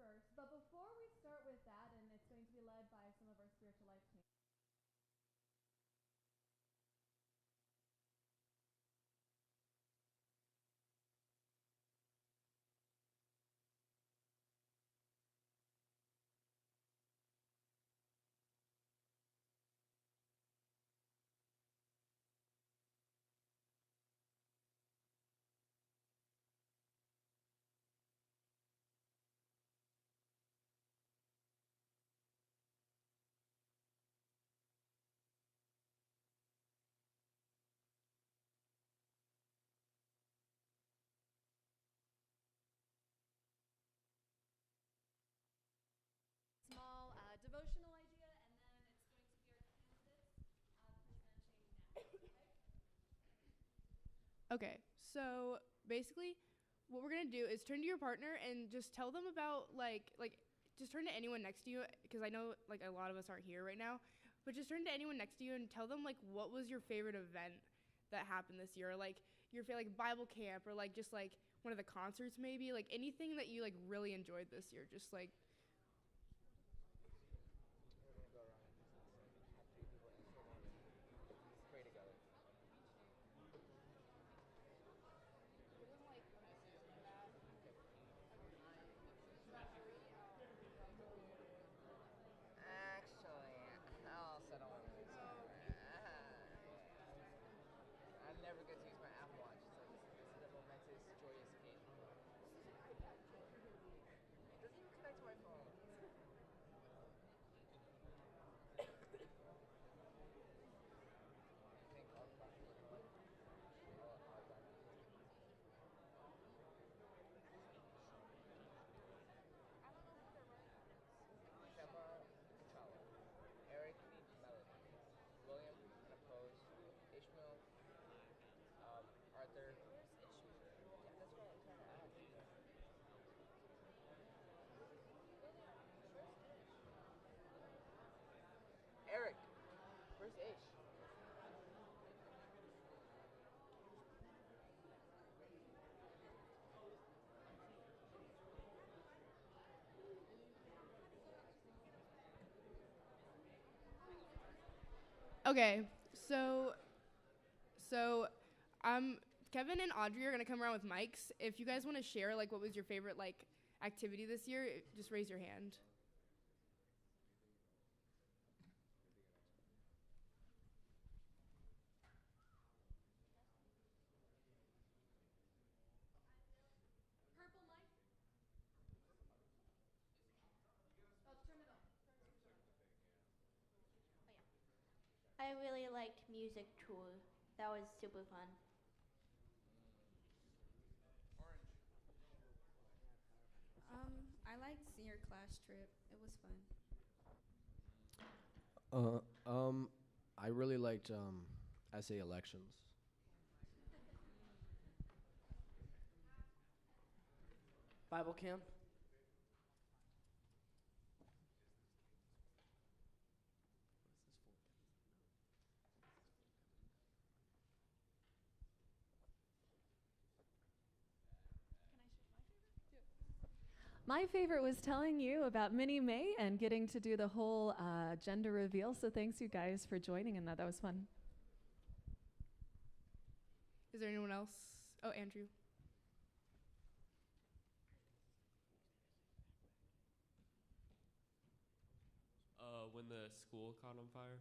first. But before we start with that, and it's going to be led by some of our spiritual life team. Small devotional idea, and then it's going to be our candidates presenting next. Okay, so basically, what we're gonna do is turn to your partner and just tell them about just turn to anyone next to you, because I know like a lot of us aren't here right now, but just turn to anyone next to you and tell them like what was your favorite event that happened this year, like your favorite like Bible camp, or like just like one of the concerts, maybe like anything that you like really enjoyed this year, just like. Actually, I also don't want to use I never get to use my Apple Watch, so this is a momentous, joyous occasion. It doesn't even connect to my phone. I think I'll find it. Shema Cachala, Eric Melody, William Unopposed, Ishmael, Arthur. Where's Ishmael? Yeah, that's what I'm trying to ask. Eric, where's Ish? Okay, so Kevin and Audrey are gonna come around with mics. If you guys want to share like what was your favorite like activity this year, just raise your hand. Purple mic. Oh, turn it on. I really liked music tour. That was super fun. I liked senior class trip. It was fun. Uh, um, I really liked essay elections. Bible camp. My favorite was telling you about Minnie May and getting to do the whole gender reveal. So thanks you guys for joining in that. That was fun. Is there anyone else? Oh, Andrew. When the school caught on fire.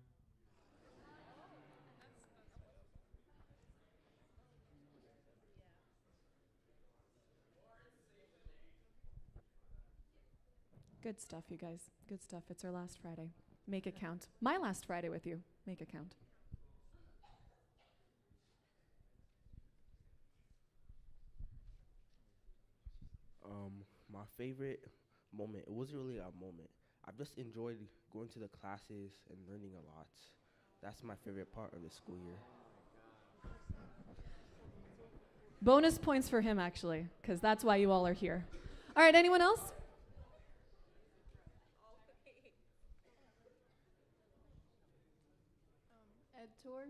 Good stuff, you guys. Good stuff. It's our last Friday. Make it count. My last Friday with you. Make it count. My favorite moment, it wasn't really a moment. I've just enjoyed going to the classes and learning a lot. That's my favorite part of the school year. Bonus points for him, actually, because that's why you all are here. All right, anyone else? Ed tour.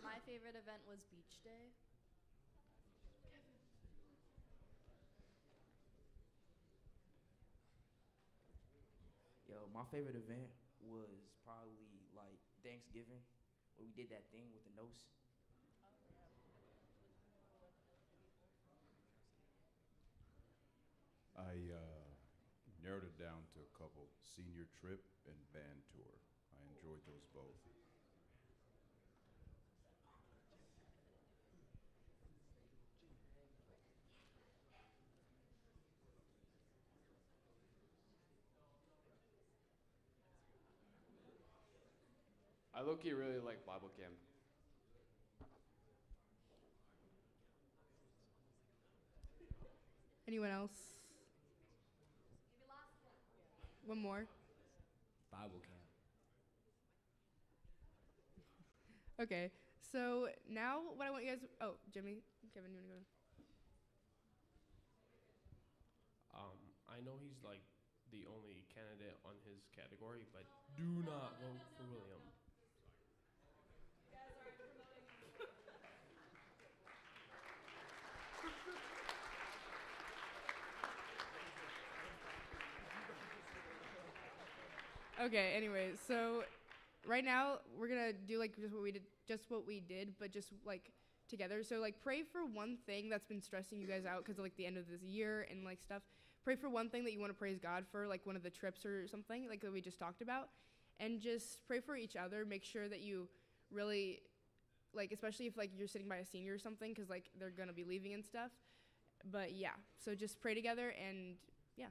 My favorite event was beach day. My favorite event was probably like Thanksgiving, where we did that thing with the nose. I narrowed it down to a couple: senior trip and band tour. I enjoyed those both. I low-key really like Bible camp. Anyone else? One more. Bible camp. Okay. So now what I want you guys. Oh, Jimmy, Kevin, you wanna go? I know he's like the only candidate on his category, but do not vote for William. Okay. Anyways, so right now we're gonna do like just what we did, but just like together. So like pray for one thing that's been stressing you guys out because of like the end of this year and like stuff. Pray for one thing that you want to praise God for, like one of the trips or something like that we just talked about, and just pray for each other. Make sure that you really like, especially if like you're sitting by a senior or something, because like they're gonna be leaving and stuff. But yeah, so just pray together and yeah.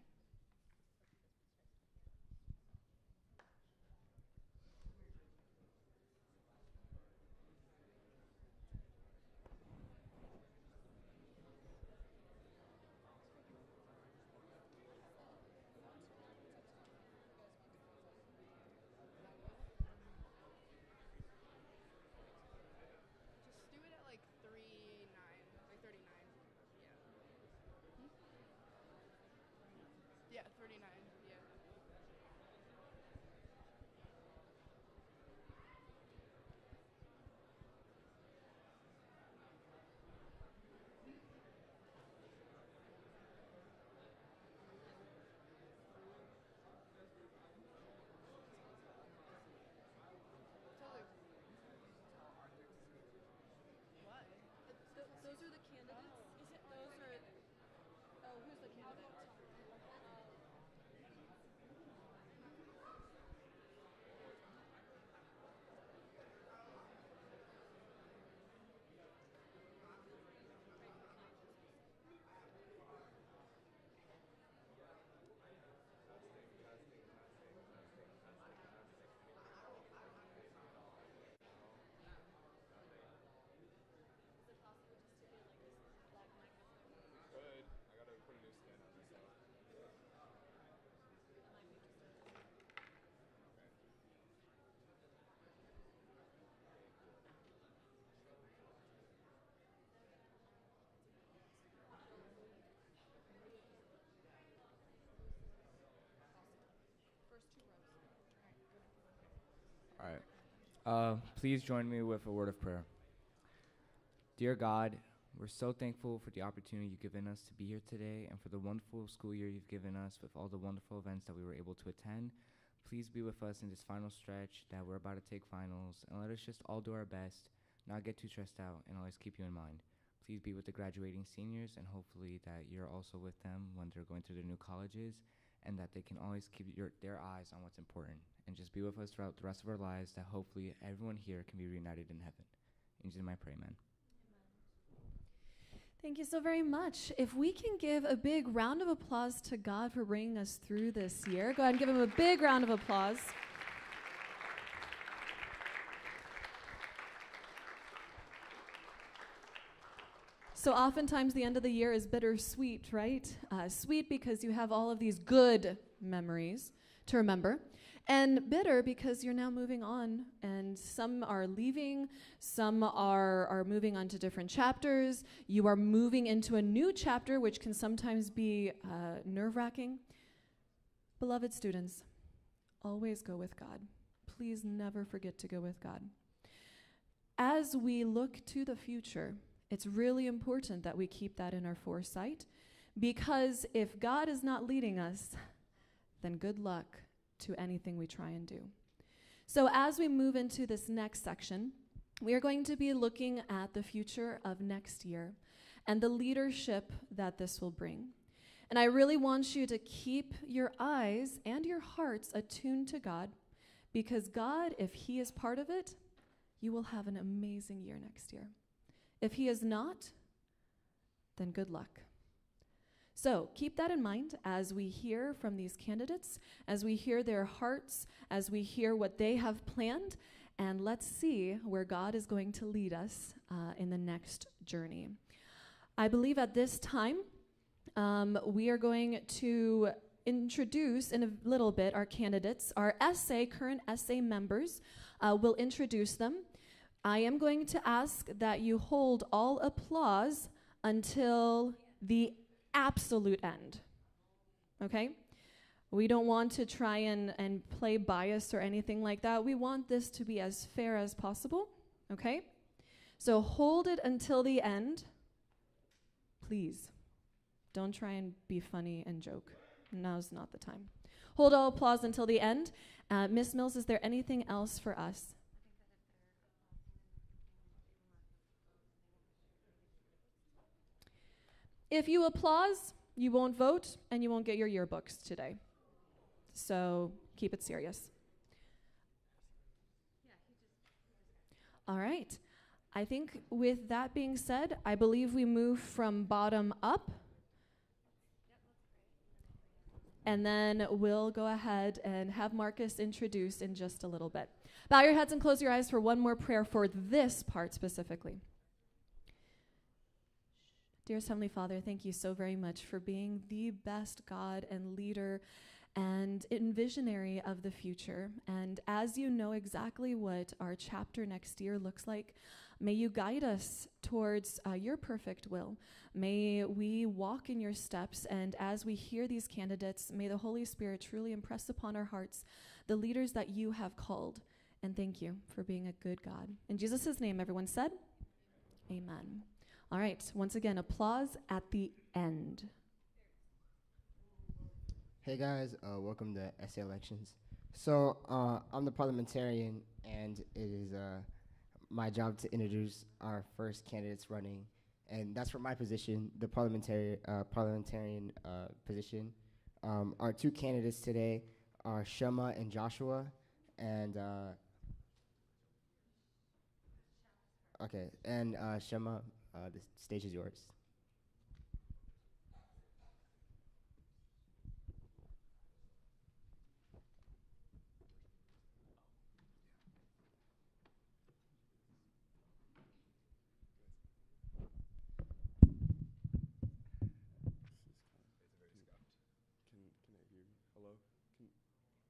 Just do it at like 39, like 39. Yeah. Yeah, 39. Yeah. Totally. What? Those are the candidates? Is it? Those are. Oh, who's the candidate? All right. Please join me with a word of prayer. Dear God, we're so thankful for the opportunity you've given us to be here today and for the wonderful school year you've given us with all the wonderful events that we were able to attend. Please be with us in this final stretch that we're about to take finals, and let us just all do our best, not get too stressed out, and always keep you in mind. Please be with the graduating seniors, and hopefully that you're also with them when they're going through their new colleges, and that they can always keep their eyes on what's important, and just be with us throughout the rest of our lives, that hopefully everyone here can be reunited in heaven. In Jesus' name I pray, amen. Thank you so very much. If we can give a big round of applause to God for bringing us through this year, go ahead and give him a big round of applause. So oftentimes the end of the year is bittersweet, right? Sweet because you have all of these good memories to remember, and bitter because you're now moving on, and some are leaving, some are moving on to different chapters. You are moving into a new chapter, which can sometimes be nerve-wracking. Beloved students, always go with God. Please never forget to go with God. As we look to the future, it's really important that we keep that in our foresight, because if God is not leading us, then good luck to anything we try and do. So as we move into this next section, we are going to be looking at the future of next year and the leadership that this will bring. And I really want you to keep your eyes and your hearts attuned to God, because God, if He is part of it, you will have an amazing year next year. If He is not, then good luck. So keep that in mind as we hear from these candidates, as we hear their hearts, as we hear what they have planned, and let's see where God is going to lead us in the next journey. I believe at this time, we are going to introduce in a little bit our candidates. Our current essay members, will introduce them. I am going to ask that you hold all applause until the absolute end, okay? We don't want to try and play bias or anything like that. We want this to be as fair as possible, okay? So hold it until the end, please. Don't try and be funny and joke. Now's not the time. Hold all applause until the end. Ms. Mills, is there anything else for us? If you applause, you won't vote, and you won't get your yearbooks today. So keep it serious. All right. I think with that being said, I believe we move from bottom up. And then we'll go ahead and have Marcus introduce in just a little bit. Bow your heads and close your eyes for one more prayer for this part specifically. Dearest Heavenly Father, thank you so very much for being the best God and leader and visionary of the future. And as you know exactly what our chapter next year looks like, may you guide us towards your perfect will. May we walk in your steps, and as we hear these candidates, may the Holy Spirit truly impress upon our hearts the leaders that you have called. And thank you for being a good God. In Jesus' name, everyone said, amen. All right, once again, applause at the end. Hey guys, welcome to Essay Elections. So I'm the parliamentarian, and it is my job to introduce our first candidates running, and that's for my position, the parliamentarian position. Our two candidates today are Shema and Joshua, and Shema, the stage is yours.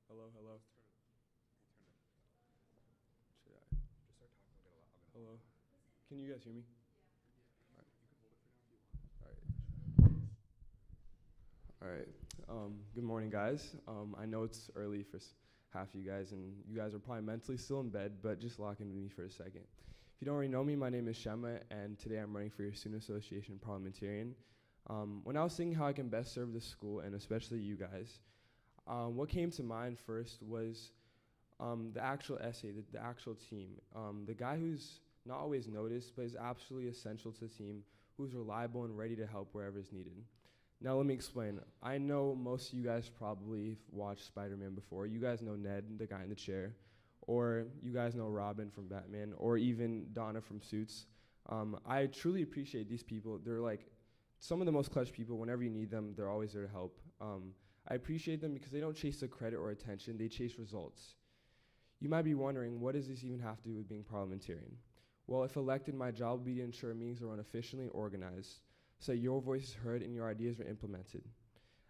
Hello. Hello. Can you guys hear me? All right. Good morning, guys. I know it's early for half of you guys, and you guys are probably mentally still in bed, but just lock into me for a second. If you don't already know me, my name is Shema, and today I'm running for your Student Association parliamentarian. When I was thinking how I can best serve the school, and especially you guys, what came to mind first was the actual essay, the actual team. The guy who's not always noticed, but is absolutely essential to the team, who's reliable and ready to help wherever is needed. Now let me explain. I know most of you guys probably watched Spider-Man before. You guys know Ned, the guy in the chair, or you guys know Robin from Batman, or even Donna from Suits. I truly appreciate these people. They're like some of the most clutch people. Whenever you need them, they're always there to help. I appreciate them because they don't chase the credit or attention, they chase results. You might be wondering, what does this even have to do with being parliamentarian? Well, if elected, my job will be to ensure meetings are run efficiently and organized, so your voice is heard and your ideas are implemented.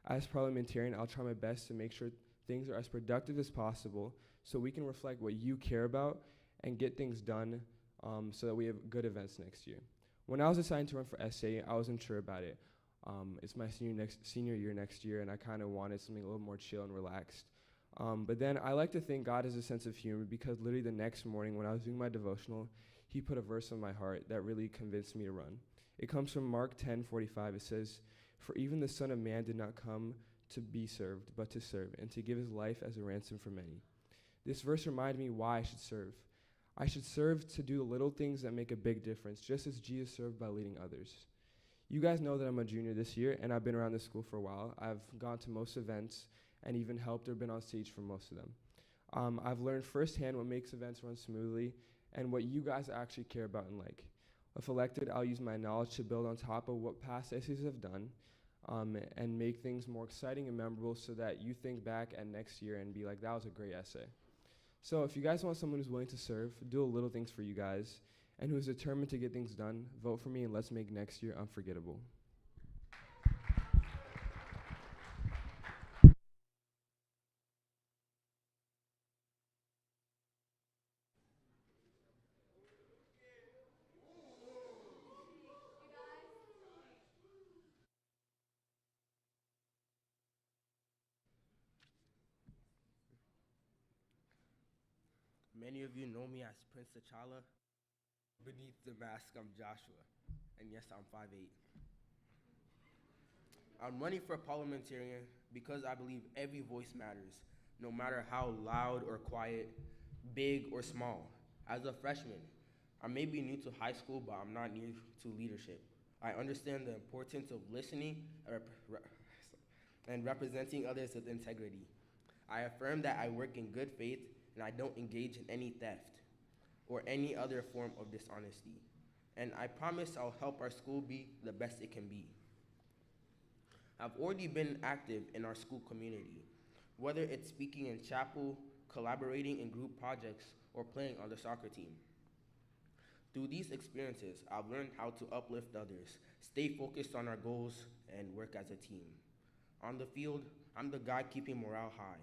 As parliamentarian, I'll try my best to make sure things are as productive as possible so we can reflect what you care about and get things done so that we have good events next year. When I was assigned to run for SA, I wasn't sure about it. It's my senior year next year, and I kind of wanted something a little more chill and relaxed. But then I like to think God has a sense of humor, because literally the next morning when I was doing my devotional, he put a verse on my heart that really convinced me to run. It comes from Mark 10:45. It says, "For even the Son of Man did not come to be served, but to serve, and to give his life as a ransom for many. This verse reminded me why I should serve. I should serve to do the little things that make a big difference, just as Jesus served by leading others. You guys know that I'm a junior this year, and I've been around this school for a while. I've gone to most events and even helped or been on stage for most of them. I've learned firsthand what makes events run smoothly and what you guys actually care about and like. If elected, I'll use my knowledge to build on top of what past essays have done and make things more exciting and memorable so that you think back at next year and be like, that was a great essay. So if you guys want someone who's willing to serve, do a little things for you guys, and who's determined to get things done, vote for me and let's make next year unforgettable. Many of you know me as Prince T'Challa. Beneath the mask, I'm Joshua. And yes, I'm 5'8". I'm running for parliamentarian because I believe every voice matters, no matter how loud or quiet, big or small. As a freshman, I may be new to high school, but I'm not new to leadership. I understand the importance of listening and representing others with integrity. I affirm that I work in good faith and I don't engage in any theft or any other form of dishonesty. And I promise I'll help our school be the best it can be. I've already been active in our school community, whether it's speaking in chapel, collaborating in group projects, or playing on the soccer team. Through these experiences, I've learned how to uplift others, stay focused on our goals, and work as a team. On the field, I'm the guy keeping morale high.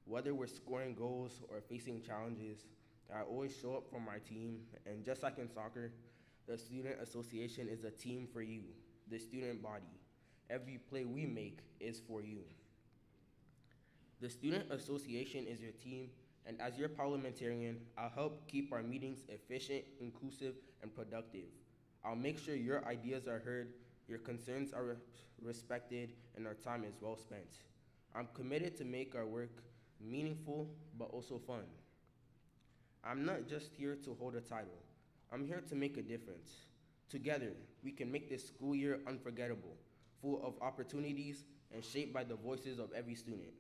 Whether we're scoring goals or facing challenges, I always show up for my team, and just like in soccer, the Student Association is a team for you, the student body. Every play we make is for you. The Student Association is your team, and as your parliamentarian, I'll help keep our meetings efficient, inclusive, and productive. I'll make sure your ideas are heard, your concerns are respected, and our time is well spent. I'm committed to make our work meaningful, but also fun. I'm not just here to hold a title. I'm here to make a difference. Together, we can make this school year unforgettable, full of opportunities and shaped by the voices of every student.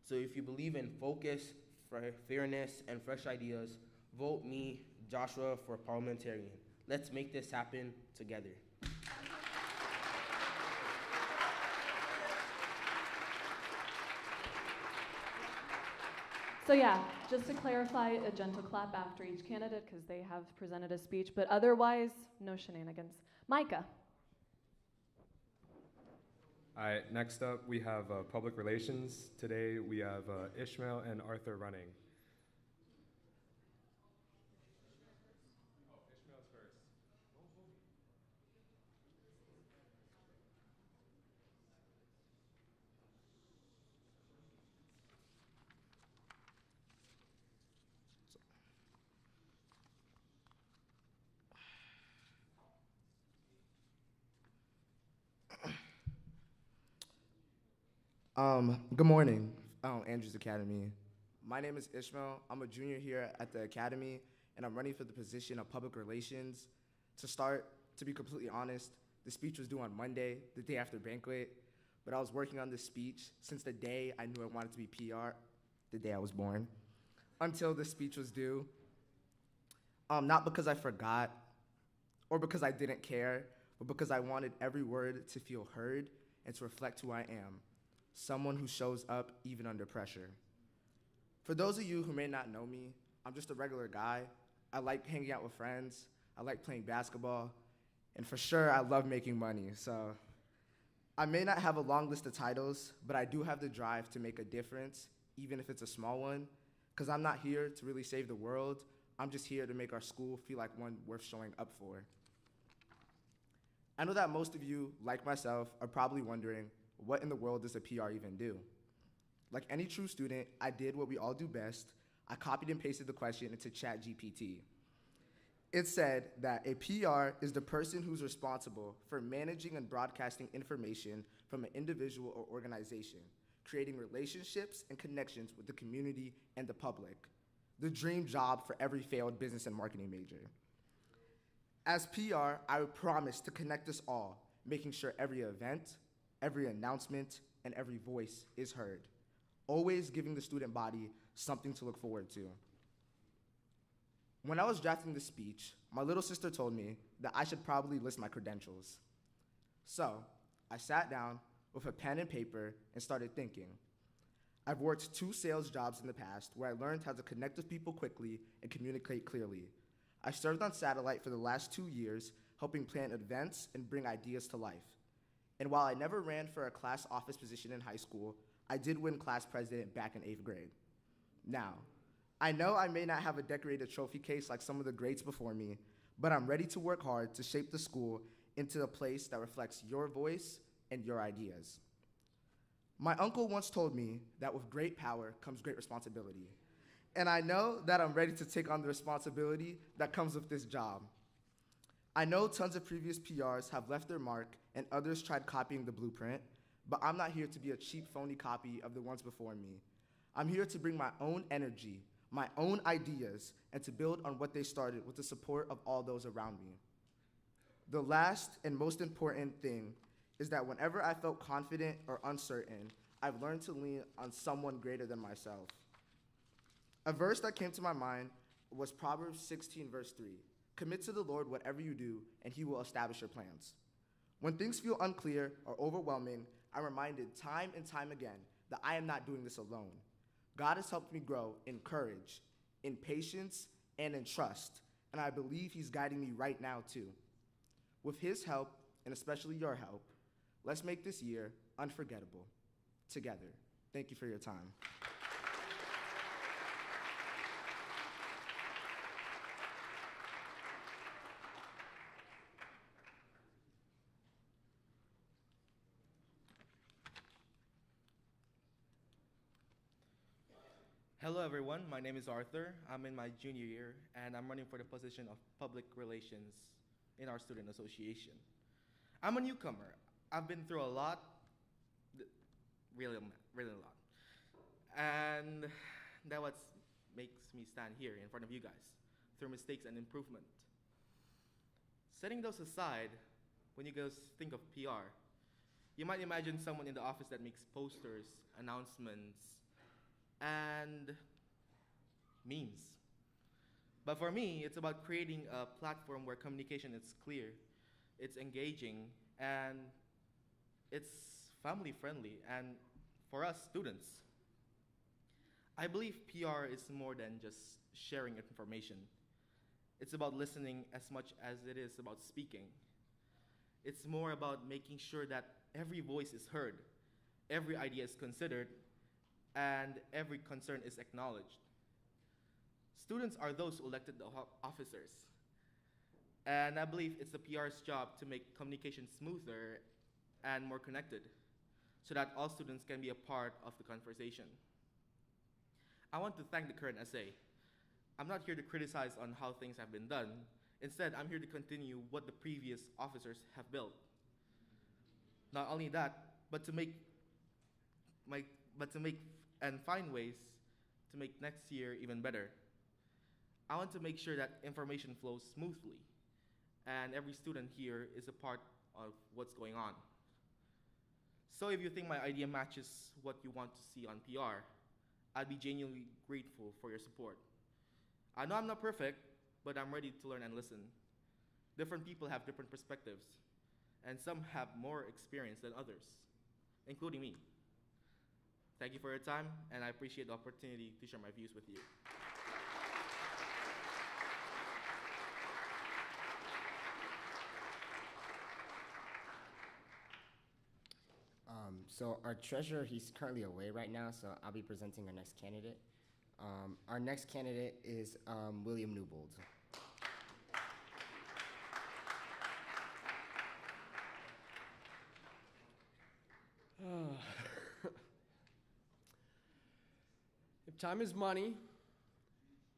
So if you believe in focus, fairness, and fresh ideas, vote me, Joshua, for parliamentarian. Let's make this happen together. So yeah, just to clarify, a gentle clap after each candidate because they have presented a speech, but otherwise, no shenanigans. Micah. All right, next up we have public relations. Today we have Ishmael and Arthur running. Ishmael's first. Good morning, Andrews Academy. My name is Ishmael. I'm a junior here at the Academy, and I'm running for the position of public relations. To start, to be completely honest, the speech was due on Monday, the day after banquet, but I was working on this speech since the day I knew I wanted to be PR, the day I was born, until the speech was due. Not because I forgot or because I didn't care, but because I wanted every word to feel heard and to reflect who I am. Someone who shows up even under pressure. For those of you who may not know me, I'm just a regular guy. I like hanging out with friends. I like playing basketball. And for sure, I love making money. So I may not have a long list of titles, but I do have the drive to make a difference, even if it's a small one, because I'm not here to really save the world. I'm just here to make our school feel like one worth showing up for. I know that most of you, like myself, are probably wondering, what in the world does a PR even do? Like any true student, I did what we all do best. I copied and pasted the question into ChatGPT. It said that a PR is the person who's responsible for managing and broadcasting information from an individual or organization, creating relationships and connections with the community and the public. The dream job for every failed business and marketing major. As PR, I would promise to connect us all, making sure every event, every announcement, and every voice is heard, always giving the student body something to look forward to. When I was drafting the speech, my little sister told me that I should probably list my credentials. So I sat down with a pen and paper and started thinking. I've worked 2 sales jobs in the past where I learned how to connect with people quickly and communicate clearly. I served on satellite for the last 2 years, helping plan events and bring ideas to life. And while I never ran for a class office position in high school, I did win class president back in 8th grade. Now, I know I may not have a decorated trophy case like some of the greats before me, but I'm ready to work hard to shape the school into a place that reflects your voice and your ideas. My uncle once told me that with great power comes great responsibility. And I know that I'm ready to take on the responsibility that comes with this job. I know tons of previous PRs have left their mark and others tried copying the blueprint, but I'm not here to be a cheap, phony copy of the ones before me. I'm here to bring my own energy, my own ideas, and to build on what they started with the support of all those around me. The last and most important thing is that whenever I felt confident or uncertain, I've learned to lean on someone greater than myself. A verse that came to my mind was Proverbs 16, verse 3. Commit to the Lord whatever you do, and he will establish your plans. When things feel unclear or overwhelming, I'm reminded time and time again that I am not doing this alone. God has helped me grow in courage, in patience, and in trust, and I believe he's guiding me right now too. With his help, and especially your help, let's make this year unforgettable together. Thank you for your time. Hello everyone, my name is Arthur. I'm in my junior year and I'm running for the position of public relations in our student association. I'm a newcomer. I've been through a lot, really a lot. And that's what makes me stand here in front of you guys, through mistakes and improvement. Setting those aside, when you guys think of PR, you might imagine someone in the office that makes posters, announcements, and memes. But for me, it's about creating a platform where communication is clear, it's engaging, and it's family friendly, and for us students. I believe PR is more than just sharing information. It's about listening as much as it is about speaking. It's more about making sure that every voice is heard, every idea is considered, and every concern is acknowledged. Students are those who elected the officers. And I believe it's the PR's job to make communication smoother and more connected so that all students can be a part of the conversation. I want to thank the current SA. I'm not here to criticize on how things have been done. Instead, I'm here to continue what the previous officers have built. Not only that, but to make and find ways to make next year even better. I want to make sure that information flows smoothly and every student here is a part of what's going on. So if you think my idea matches what you want to see on PR, I'd be genuinely grateful for your support. I know I'm not perfect, but I'm ready to learn and listen. Different people have different perspectives, and some have more experience than others, including me. Thank you for your time, and I appreciate the opportunity to share my views with you. So our treasurer, he's currently away right now, so I'll be presenting our next candidate. Our next candidate is William Newbold. If time is money,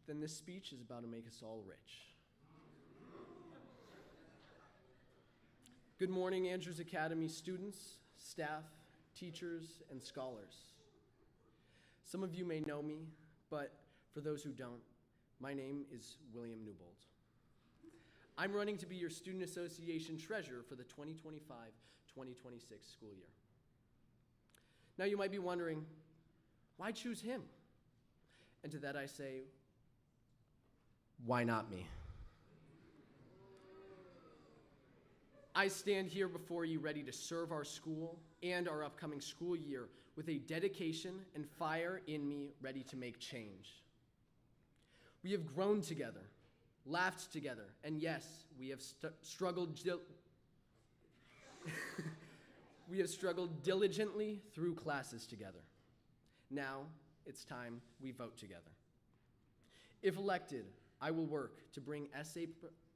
then this speech is about to make us all rich. Good morning, Andrews Academy students, staff, teachers, and scholars. Some of you may know me, but for those who don't, my name is William Newbold. I'm running to be your Student Association Treasurer for the 2025-2026 school year. Now you might be wondering, why choose him? And to that I say, why not me? I stand here before you ready to serve our school and our upcoming school year with a dedication and fire in me ready to make change. We have grown together, laughed together, and yes, we have struggled diligently through classes together. Now, it's time we vote together. If elected, I will work to bring SA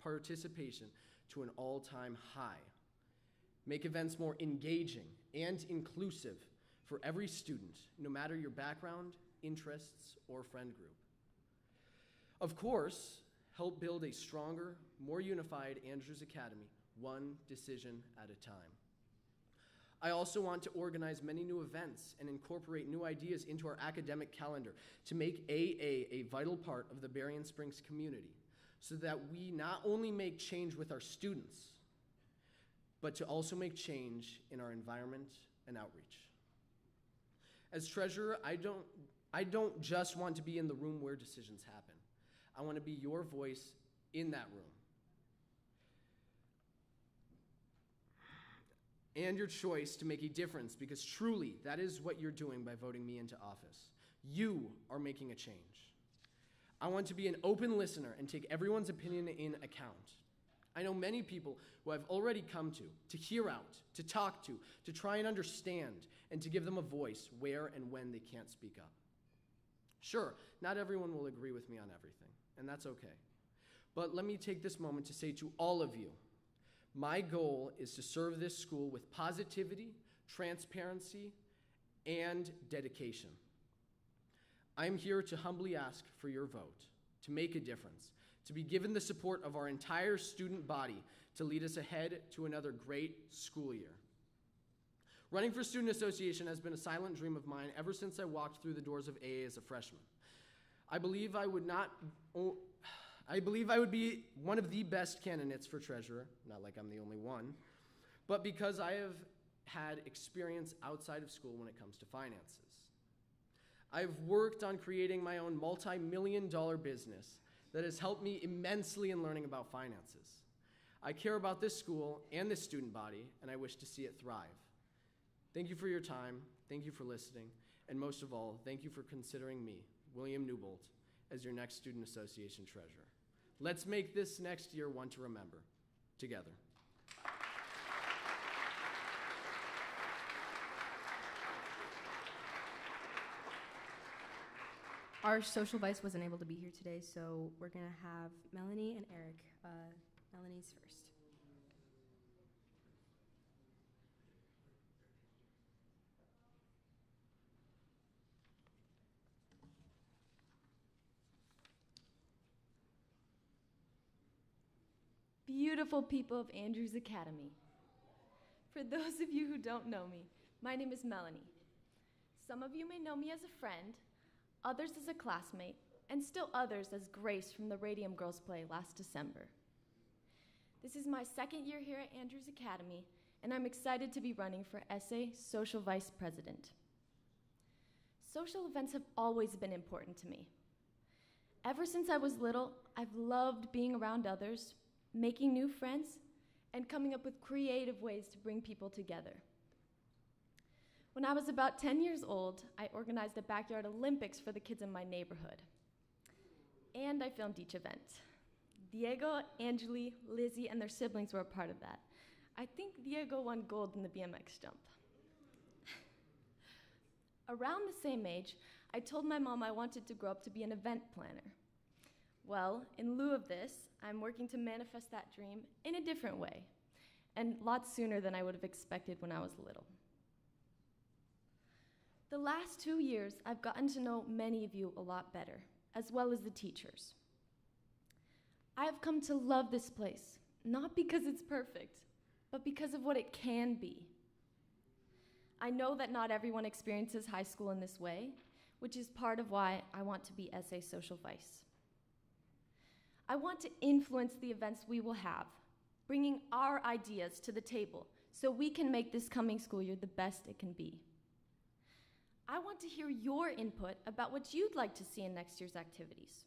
participation to an all-time high, make events more engaging and inclusive for every student, no matter your background, interests, or friend group. Of course, help build a stronger, more unified Andrews Academy, one decision at a time. I also want to organize many new events and incorporate new ideas into our academic calendar to make AA a vital part of the Berrien Springs community, so that we not only make change with our students, but to also make change in our environment and outreach. As treasurer, I don't just want to be in the room where decisions happen. I want to be your voice in that room. And your choice to make a difference, because truly that is what you're doing by voting me into office. You are making a change. I want to be an open listener and take everyone's opinion in account. I know many people who I've already come to hear out, to talk to try and understand, and to give them a voice where and when they can't speak up. Sure, not everyone will agree with me on everything, and that's okay. But let me take this moment to say to all of you, my goal is to serve this school with positivity, transparency, and dedication. I'm here to humbly ask for your vote, to make a difference, to be given the support of our entire student body to lead us ahead to another great school year. Running for Student Association has been a silent dream of mine ever since I walked through the doors of AA as a freshman. I believe I would be one of the best candidates for treasurer, not like I'm the only one, but because I have had experience outside of school when it comes to finances. I've worked on creating my own multi-million-dollar business that has helped me immensely in learning about finances. I care about this school and this student body, and I wish to see it thrive. Thank you for your time, thank you for listening, and most of all, thank you for considering me, William Newbold, as your next Student Association treasurer. Let's make this next year one to remember, together. Our social vice wasn't able to be here today, so we're going to have Melanie and Eric. Melanie's first. Beautiful people of Andrews Academy. For those of you who don't know me, my name is Melanie. Some of you may know me as a friend, others as a classmate, and still others as Grace from the Radium Girls play last December. This is my second year here at Andrews Academy, and I'm excited to be running for SA Social Vice President. Social events have always been important to me. Ever since I was little, I've loved being around others, making new friends, and coming up with creative ways to bring people together. When I was about 10 years old, I organized a backyard Olympics for the kids in my neighborhood. And I filmed each event. Diego, Angeli, Lizzie, and their siblings were a part of that. I think Diego won gold in the BMX jump. Around the same age, I told my mom I wanted to grow up to be an event planner. Well, in lieu of this, I'm working to manifest that dream in a different way, and lots sooner than I would have expected when I was little. The last 2 years, I've gotten to know many of you a lot better, as well as the teachers. I have come to love this place, not because it's perfect, but because of what it can be. I know that not everyone experiences high school in this way, which is part of why I want to be SA Social Vice. I want to influence the events we will have, bringing our ideas to the table so we can make this coming school year the best it can be. I want to hear your input about what you'd like to see in next year's activities.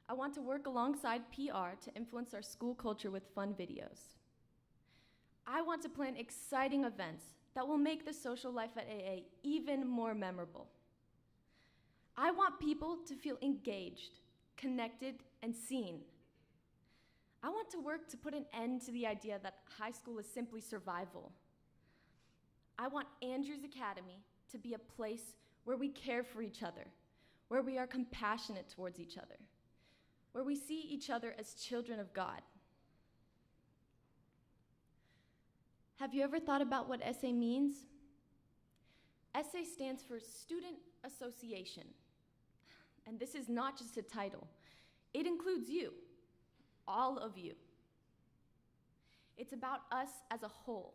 I want to work alongside PR to influence our school culture with fun videos. I want to plan exciting events that will make the social life at AA even more memorable. I want people to feel engaged, connected, and seen. I want to work to put an end to the idea that high school is simply survival. I want Andrews Academy to be a place where we care for each other, where we are compassionate towards each other, where we see each other as children of God. Have you ever thought about what SA means? SA stands for Student Association. And this is not just a title. It includes you, all of you. It's about us as a whole.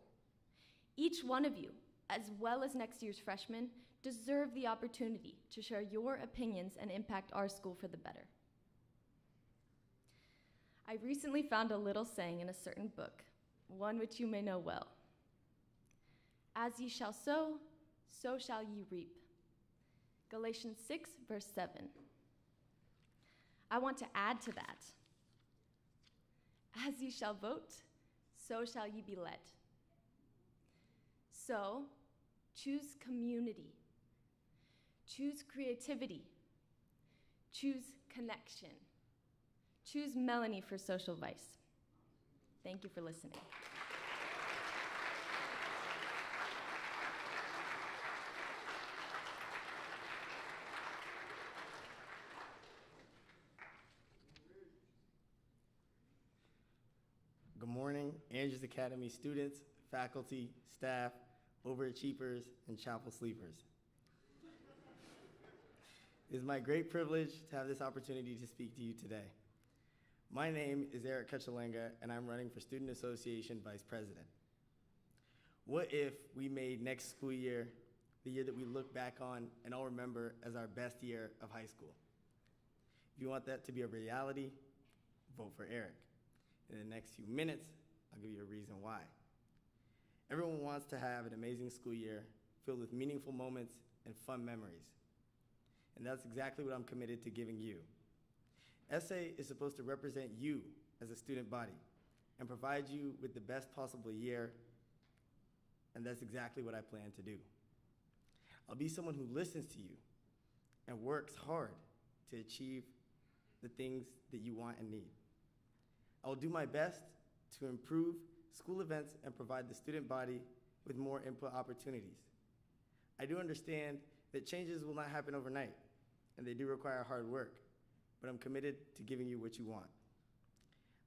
Each one of you, as well as next year's freshmen, deserve the opportunity to share your opinions and impact our school for the better. I recently found a little saying in a certain book, one which you may know well. As ye shall sow, so shall ye reap. Galatians 6, verse 7. I want to add to that. As ye shall vote, so shall ye be led. So, choose community. Choose creativity. Choose connection. Choose Melanie for Social Vice. Thank you for listening. Good morning, Andrews Academy students, faculty, staff, overachievers, and chapel sleepers. It is my great privilege to have this opportunity to speak to you today. My name is Eric Kachalenga, and I'm running for Student Association Vice President. What if we made next school year the year that we look back on and all remember as our best year of high school? If you want that to be a reality, vote for Eric. In the next few minutes, I'll give you a reason why. Everyone wants to have an amazing school year filled with meaningful moments and fun memories. And that's exactly what I'm committed to giving you. SA is supposed to represent you as a student body and provide you with the best possible year, and that's exactly what I plan to do. I'll be someone who listens to you and works hard to achieve the things that you want and need. I will do my best to improve school events and provide the student body with more input opportunities. I do understand that changes will not happen overnight, and they do require hard work, but I'm committed to giving you what you want.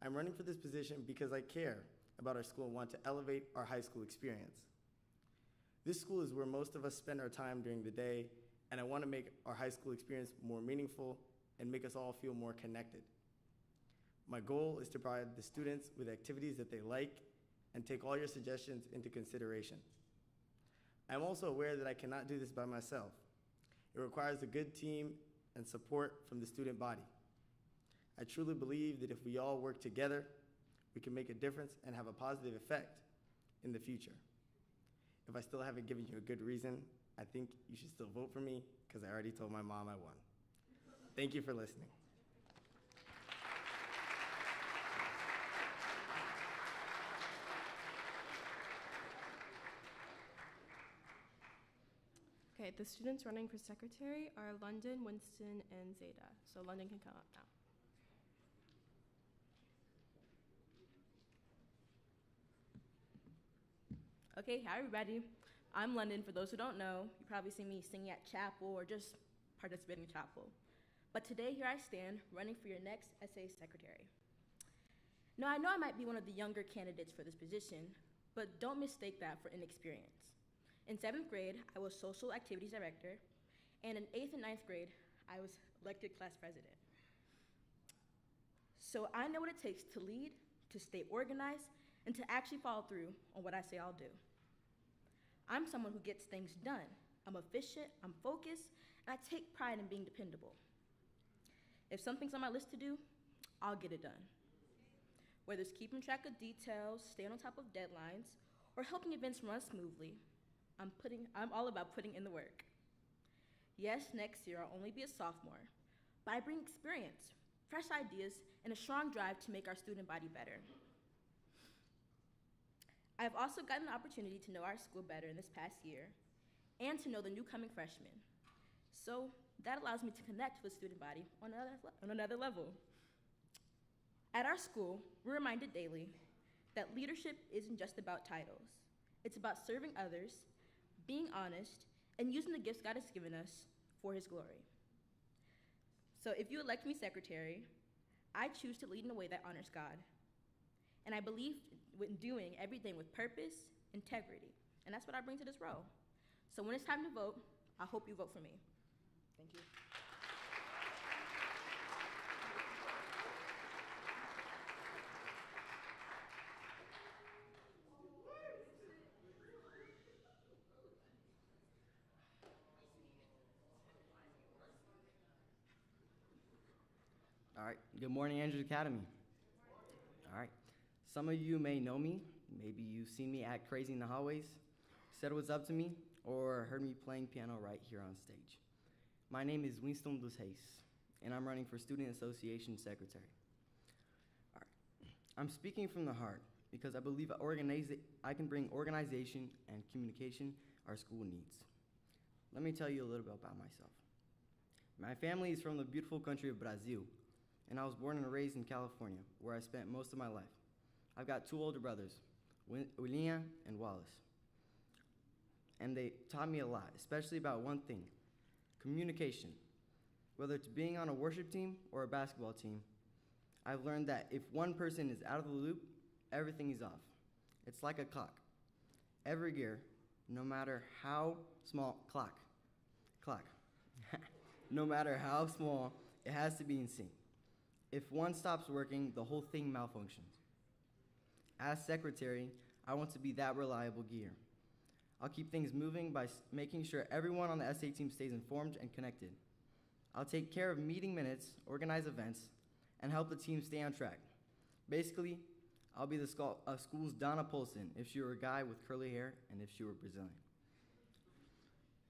I'm running for this position because I care about our school and want to elevate our high school experience. This school is where most of us spend our time during the day, and I want to make our high school experience more meaningful and make us all feel more connected. My goal is to provide the students with activities that they like and take all your suggestions into consideration. I'm also aware that I cannot do this by myself. It requires a good team and support from the student body. I truly believe that if we all work together, we can make a difference and have a positive effect in the future. If I still haven't given you a good reason, I think you should still vote for me because I already told my mom I won. Thank you for listening. Okay, the students running for secretary are London, Winston, and Zeta. So London can come up now. Okay, hi everybody. I'm London. For those who don't know, you probably see me singing at chapel or just participating in chapel. But today, here I stand, running for your next SA secretary. Now, I know I might be one of the younger candidates for this position, but don't mistake that for inexperience. In 7th grade, I was social activities director, and in 8th and 9th grade, I was elected class president. So I know what it takes to lead, to stay organized, and to actually follow through on what I say I'll do. I'm someone who gets things done, I'm efficient, I'm focused, and I take pride in being dependable. If something's on my list to do, I'll get it done. Whether it's keeping track of details, staying on top of deadlines, or helping events run smoothly, I'm all about putting in the work. Yes, next year I'll only be a sophomore, but I bring experience, fresh ideas, and a strong drive to make our student body better. I've also gotten the opportunity to know our school better in this past year and to know the new coming freshmen. So that allows me to connect with the student body on another level. At our school, we're reminded daily that leadership isn't just about titles. It's about serving others, being honest, and using the gifts God has given us for His glory. So if you elect me secretary, I choose to lead in a way that honors God. And I believe in doing everything with purpose, integrity, and that's what I bring to this role. So when it's time to vote, I hope you vote for me. Thank you. All right, good morning, Andrews Academy. All right, some of you may know me. Maybe you've seen me act crazy in the hallways, said what's up to me, or heard me playing piano right here on stage. My name is Winston Dushays, and I'm running for Student Association Secretary. All right. I'm speaking from the heart because I believe I can bring organization and communication our school needs. Let me tell you a little bit about myself. My family is from the beautiful country of Brazil, and I was born and raised in California, where I spent most of my life. I've got two older brothers, William and Wallace. And they taught me a lot, especially about one thing, communication. Whether it's being on a worship team or a basketball team, I've learned that if one person is out of the loop, everything is off. It's like a clock. Every gear, no matter how small, no matter how small, it has to be in sync. If one stops working, the whole thing malfunctions. As secretary, I want to be that reliable gear. I'll keep things moving by making sure everyone on the SA team stays informed and connected. I'll take care of meeting minutes, organize events, and help the team stay on track. Basically, I'll be the school's Donna Polson if she were a guy with curly hair and if she were Brazilian.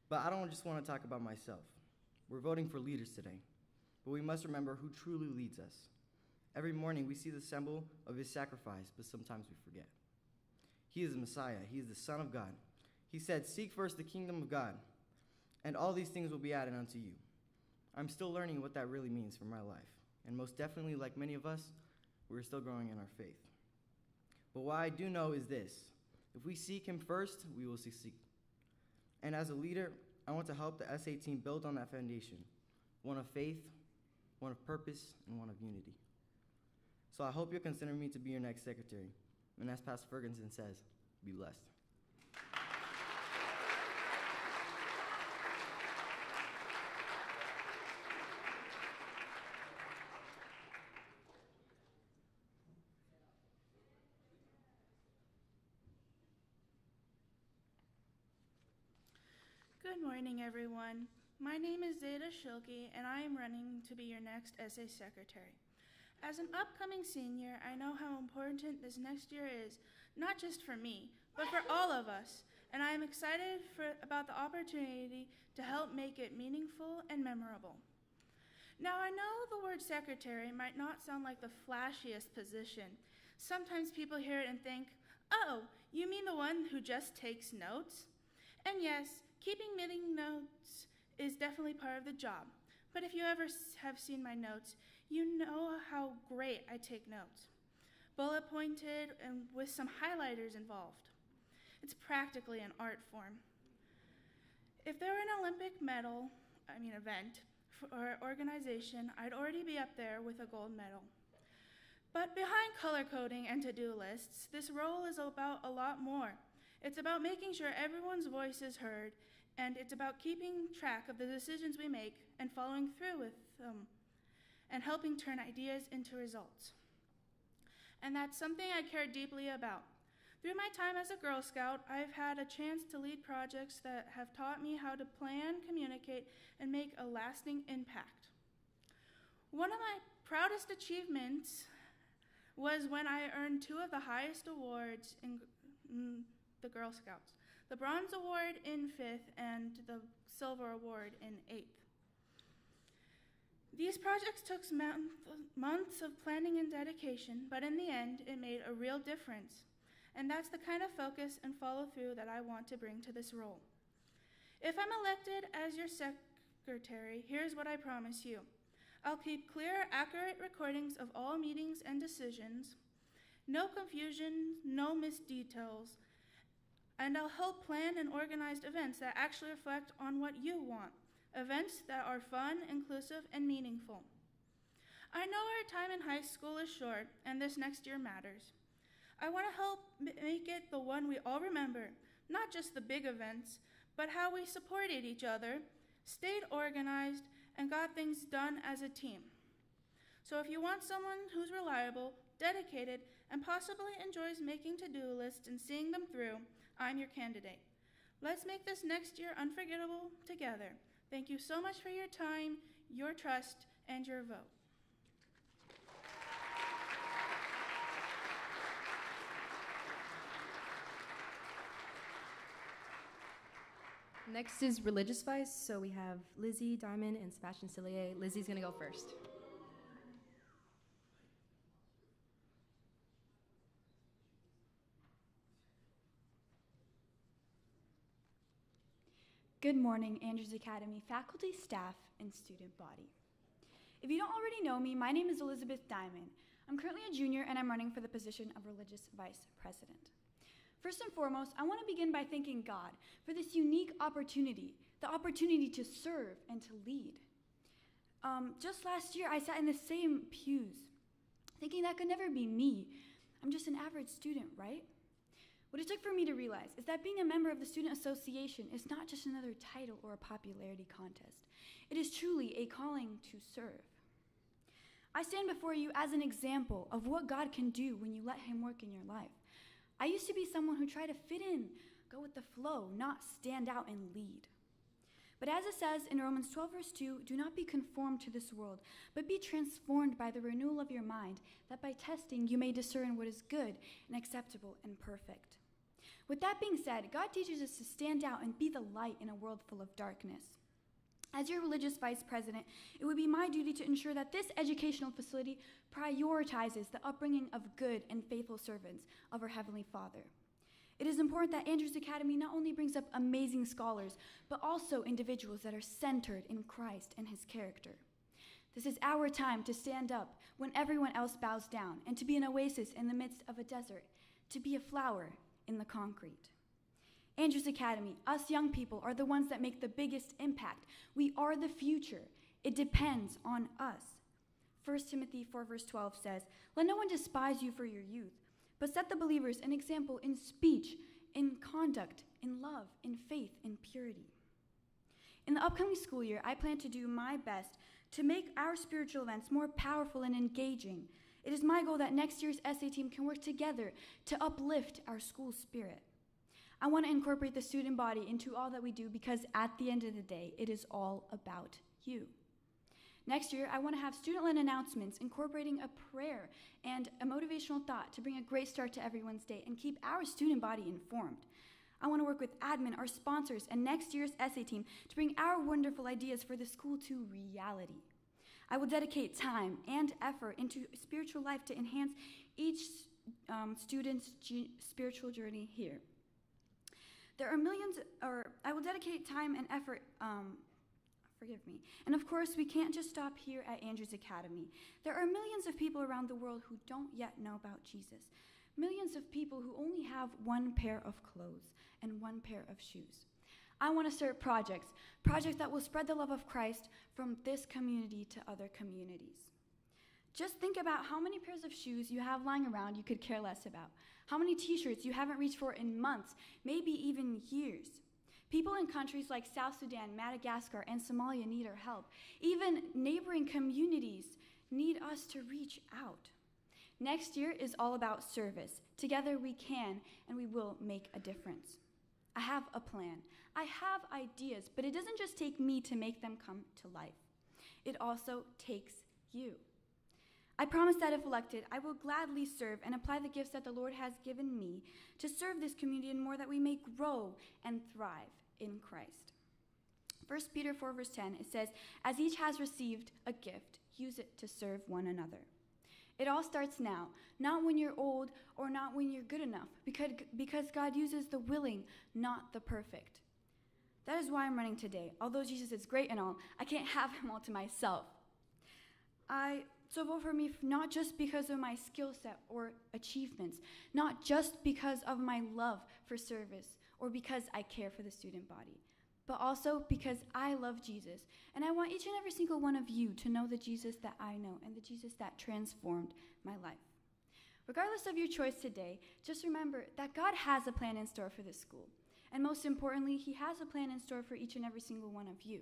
But I don't just want to talk about myself. We're voting for leaders today, but we must remember who truly leads us. Every morning we see the symbol of His sacrifice, but sometimes we forget. He is the Messiah. He is the Son of God. He said, "Seek first the kingdom of God, and all these things will be added unto you." I'm still learning what that really means for my life, and most definitely, like many of us, we're still growing in our faith. But what I do know is this: if we seek Him first, we will succeed. And as a leader, I want to help the SA team build on that foundation, one of faith, one of purpose, and one of unity. So I hope you'll consider me to be your next secretary. And as Pastor Ferguson says, be blessed. Good morning, everyone. My name is Zeta Schilke, and I am running to be your next SA secretary. As an upcoming senior, I know how important this next year is, not just for me, but for all of us, and I am excited about the opportunity to help make it meaningful and memorable. Now, I know the word secretary might not sound like the flashiest position. Sometimes people hear it and think, oh, you mean the one who just takes notes? And yes, keeping meeting notes is definitely part of the job. But if you ever have seen my notes, you know how great I take notes. Bullet pointed and with some highlighters involved. It's practically an art form. If there were an Olympic event or organization, I'd already be up there with a gold medal. But behind color coding and to-do lists, this role is about a lot more. It's about making sure everyone's voice is heard, and it's about keeping track of the decisions we make and following through with them, and helping turn ideas into results. And that's something I care deeply about. Through my time as a Girl Scout, I've had a chance to lead projects that have taught me how to plan, communicate, and make a lasting impact. One of my proudest achievements was when I earned two of the highest awards in the Girl Scouts, the Bronze Award in 5th and the Silver Award in 8th. These projects took months of planning and dedication, but in the end, it made a real difference. And that's the kind of focus and follow through that I want to bring to this role. If I'm elected as your secretary, here's what I promise you. I'll keep clear, accurate recordings of all meetings and decisions, no confusion, no missed details, and I'll help plan and organize events that actually reflect on what you want, events that are fun, inclusive, and meaningful. I know our time in high school is short, and this next year matters. I want to help make it the one we all remember, not just the big events, but how we supported each other, stayed organized, and got things done as a team. So if you want someone who's reliable, dedicated, and possibly enjoys making to-do lists and seeing them through, I'm your candidate. Let's make this next year unforgettable together. Thank you so much for your time, your trust, and your vote. Next is Religious Vice, so we have Lizzie Diamond and Sebastian Cillier. Lizzie's gonna go first. Good morning, Andrews Academy faculty, staff, and student body. If you don't already know me, my name is Elizabeth Diamond. I'm currently a junior and I'm running for the position of Religious Vice President. First and foremost, I want to begin by thanking God for this unique opportunity, the opportunity to serve and to lead. Just last year, I sat in the same pews, thinking that could never be me. I'm just an average student, right? What it took for me to realize is that being a member of the Student Association is not just another title or a popularity contest. It is truly a calling to serve. I stand before you as an example of what God can do when you let Him work in your life. I used to be someone who tried to fit in, go with the flow, not stand out and lead. But as it says in Romans 12, verse 2, do not be conformed to this world, but be transformed by the renewal of your mind, that by testing you may discern what is good and acceptable and perfect. With that being said, God teaches us to stand out and be the light in a world full of darkness. As your religious vice president, it would be my duty to ensure that this educational facility prioritizes the upbringing of good and faithful servants of our Heavenly Father. It is important that Andrews Academy not only brings up amazing scholars, but also individuals that are centered in Christ and His character. This is our time to stand up when everyone else bows down and to be an oasis in the midst of a desert, to be a flower in the concrete. Andrews Academy, us young people, are the ones that make the biggest impact. We are the future. It depends on us. 1 Timothy 4 verse 12 says, let no one despise you for your youth, but set the believers an example in speech, in conduct, in love, in faith, in purity. In the upcoming school year, I plan to do my best to make our spiritual events more powerful and engaging. It is my goal that next year's SA team can work together to uplift our school spirit. I want to incorporate the student body into all that we do because at the end of the day, it is all about you. Next year, I want to have student-led announcements incorporating a prayer and a motivational thought to bring a great start to everyone's day and keep our student body informed. I want to work with admin, our sponsors, and next year's SA team to bring our wonderful ideas for the school to reality. I will dedicate time and effort into spiritual life to enhance each student's spiritual journey here. I will dedicate time and effort, forgive me. And of course, we can't just stop here at Andrews Academy. There are millions of people around the world who don't yet know about Jesus. Millions of people who only have one pair of clothes and one pair of shoes. I want to start projects that will spread the love of Christ from this community to other communities. Just think about how many pairs of shoes you have lying around you could care less about. How many t-shirts you haven't reached for in months, maybe even years. People in countries like South Sudan, Madagascar, and Somalia need our help. Even neighboring communities need us to reach out. Next year is all about service. Together we can and we will make a difference. I have a plan. I have ideas, but it doesn't just take me to make them come to life. It also takes you. I promise that if elected, I will gladly serve and apply the gifts that the Lord has given me to serve this community in more that we may grow and thrive in Christ. 1 Peter 4 verse 10, it says, as each has received a gift, use it to serve one another. It all starts now, not when you're old or not when you're good enough, because God uses the willing, not the perfect. That is why I'm running today. Although Jesus is great and all, I can't have him all to myself. So vote for me not just because of my skill set or achievements, not just because of my love for service or because I care for the student body, but also because I love Jesus, and I want each and every single one of you to know the Jesus that I know and the Jesus that transformed my life. Regardless of your choice today, just remember that God has a plan in store for this school, and most importantly, he has a plan in store for each and every single one of you.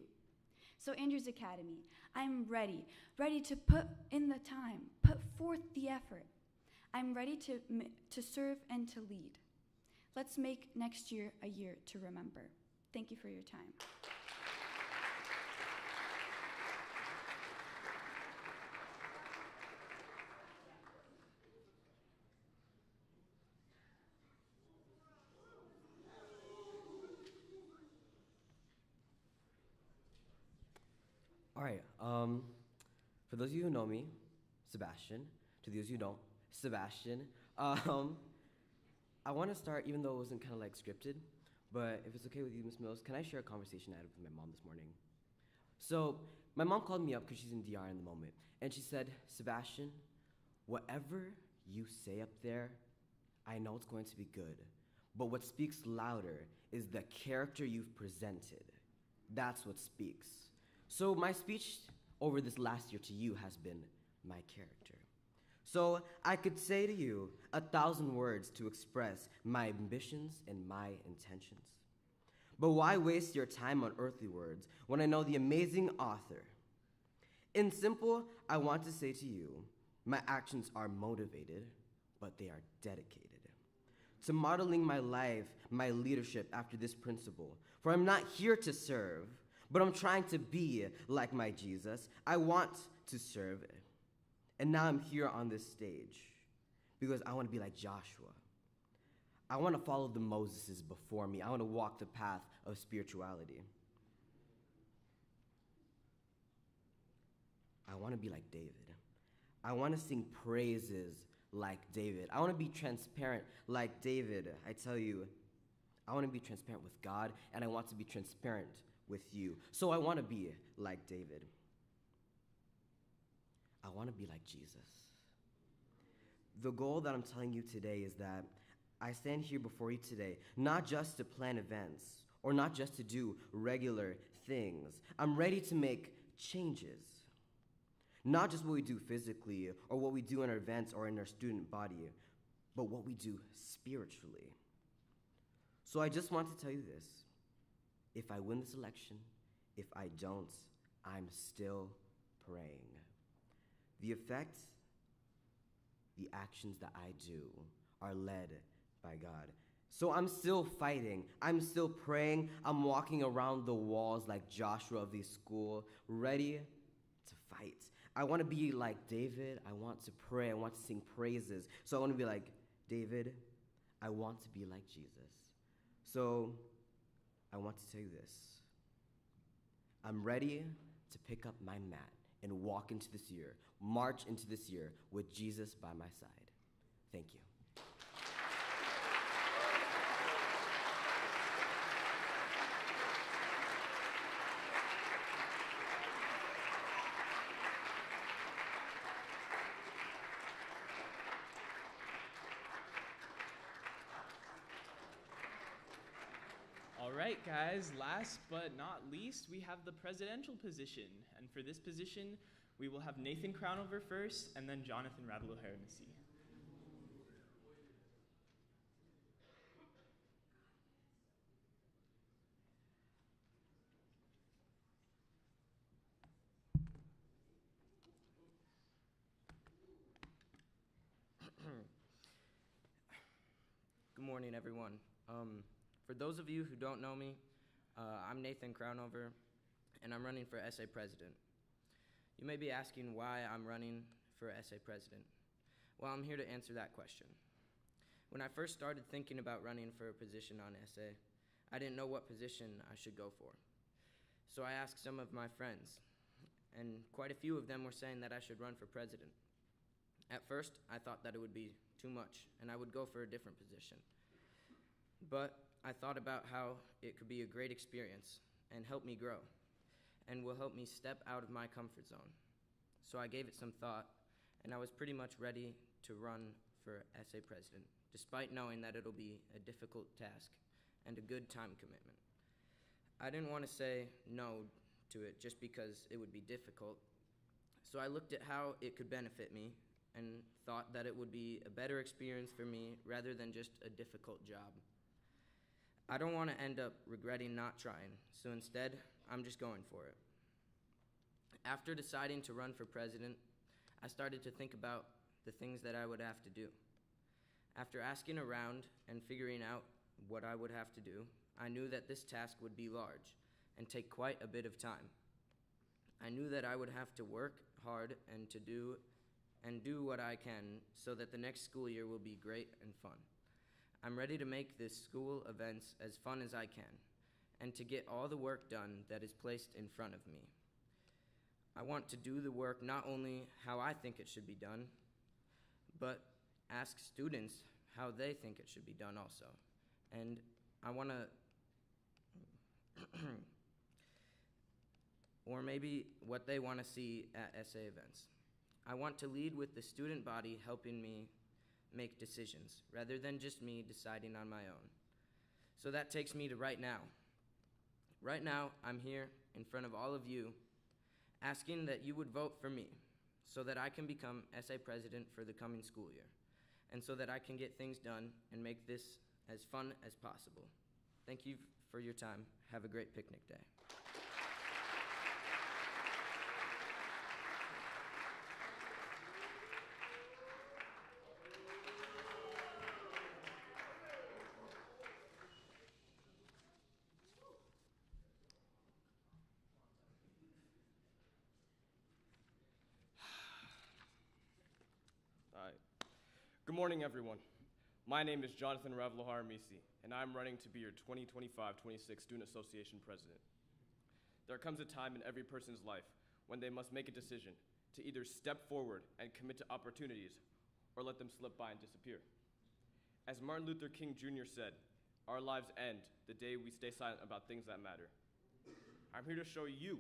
So Andrews Academy, I'm ready to put in the time, put forth the effort. I'm ready to serve and to lead. Let's make next year a year to remember. Thank you for your time. All right. For those of you who know me, Sebastian. To those who don't, Sebastian. I want to start, even though it wasn't kind of like scripted, but if it's okay with you, Ms. Mills, can I share a conversation I had with my mom this morning? So my mom called me up because she's in DR in the moment, and she said, Sebastian, whatever you say up there, I know it's going to be good, but what speaks louder is the character you've presented. That's what speaks. So my speech over this last year to you has been my character. So I could say to you 1,000 words to express my ambitions and my intentions. But why waste your time on earthly words when I know the amazing author? In simple, I want to say to you, my actions are motivated, but they are dedicated to modeling my life, my leadership after this principle. For I'm not here to serve, but I'm trying to be like my Jesus. I want to serve. And now I'm here on this stage because I want to be like Joshua. I want to follow the Moseses before me. I want to walk the path of spirituality. I want to be like David. I want to sing praises like David. I want to be transparent like David. I tell you, I want to be transparent with God, and I want to be transparent with you. So I want to be like David. I want to be like Jesus. The goal that I'm telling you today is that I stand here before you today, not just to plan events or not just to do regular things. I'm ready to make changes. Not just what we do physically or what we do in our events or in our student body, but what we do spiritually. So I just want to tell you this. If I win this election, if I don't, I'm still praying. The effect, the actions that I do are led by God. So I'm still fighting. I'm still praying. I'm walking around the walls like Joshua of this school, ready to fight. I want to be like David. I want to pray. I want to sing praises. So I want to be like David. I want to be like Jesus. So I want to tell you this. I'm ready to pick up my mat and walk into this year, march into this year with Jesus by my side. Thank you. All right, guys, last but not least, we have the presidential position. And for this position, we will have Nathan Crownover first, and then Jonathan Ravelo-Haramisi. Good morning, everyone. For those of you who don't know me, I'm Nathan Crownover, and I'm running for SA President. You may be asking why I'm running for SA President. Well, I'm here to answer that question. When I first started thinking about running for a position on SA, I didn't know what position I should go for. So I asked some of my friends, and quite a few of them were saying that I should run for president. At first, I thought that it would be too much, and I would go for a different position. But I thought about how it could be a great experience and help me grow, and will help me step out of my comfort zone. So I gave it some thought, and I was pretty much ready to run for SA President, despite knowing that it'll be a difficult task and a good time commitment. I didn't want to say no to it just because it would be difficult, so I looked at how it could benefit me and thought that it would be a better experience for me rather than just a difficult job. I don't want to end up regretting not trying, so instead, I'm just going for it. After deciding to run for president, I started to think about the things that I would have to do. After asking around and figuring out what I would have to do, I knew that this task would be large and take quite a bit of time. I knew that I would have to work hard and do what I can so that the next school year will be great and fun. I'm ready to make this school events as fun as I can and to get all the work done that is placed in front of me. I want to do the work not only how I think it should be done, but ask students how they think it should be done also. And I want to, or maybe what they want to see at SA events. I want to lead with the student body helping me make decisions, rather than just me deciding on my own. So that takes me to right now. Right now, I'm here in front of all of you, asking that you would vote for me, so that I can become SA President for the coming school year, and so that I can get things done and make this as fun as possible. Thank you for your time. Have a great picnic day. Good morning, everyone. My name is Jonathan Ravlohar Misi, and I'm running to be your 2025-26 Student Association President. There comes a time in every person's life when they must make a decision to either step forward and commit to opportunities or let them slip by and disappear. As Martin Luther King Jr. said, our lives end the day we stay silent about things that matter. I'm here to show you